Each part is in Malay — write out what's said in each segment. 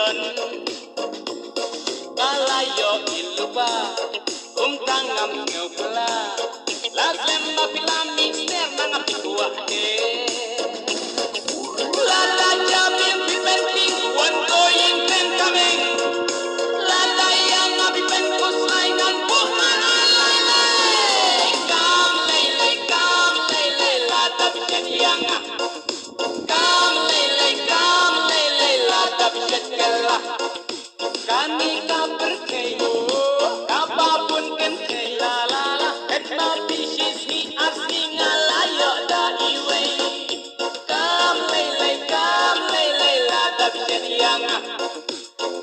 London Kalayo iluba Tangam ngau pula Las lemba pilami Ner nanga pikua Lala jabim pipenting One going ten coming Lala yang abi penkus Lainan bukan alai Kam lele Lada biset yang Kam lele Lada biset kelah Kami kaperkei Kapapun kentei la la la Etma pisis ni asli ngalayo da iwei Kam lele Lada biset yang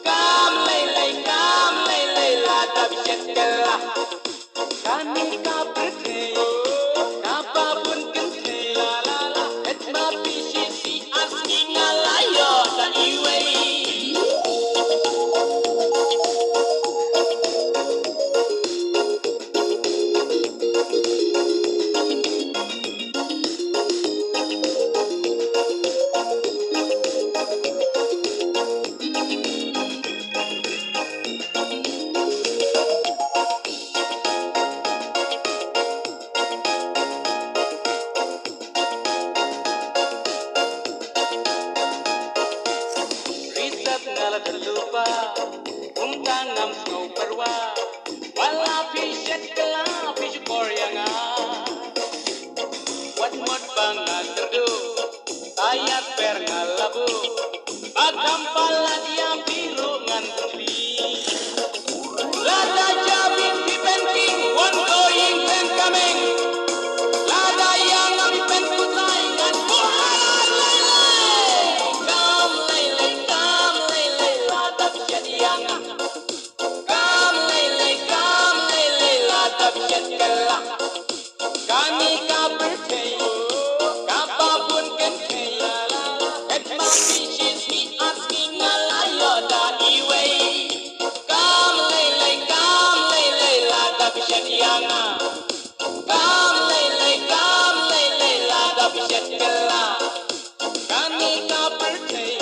Kam lele Lada biset kelah Kami kaperkei Kapapun kentei la la la Etma pisis ni asli ngalayo da iwei Terlupa Tangam ngau perwa Wala piset kela Pisu koryanga Wat mod bangan terdu Tayat per ngalabu Bagam pala diam biru ngan putri Lada jabin pipenting One going ten coming Lada yang abi penkutai Ngan buharan lele Kam lele Lada biset yang Kam lele Lada biset kelah Kami kaperkei Kapapun kentei Etma pisis ni asli ngalayo da iwei Kam lele Lada biset yang Kam lele Lada biset kelah Kami kaperkei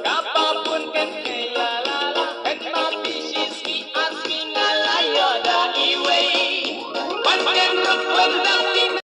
Kapapun kentei Etma pisis ni asli ngalayo da iwei Panken ruk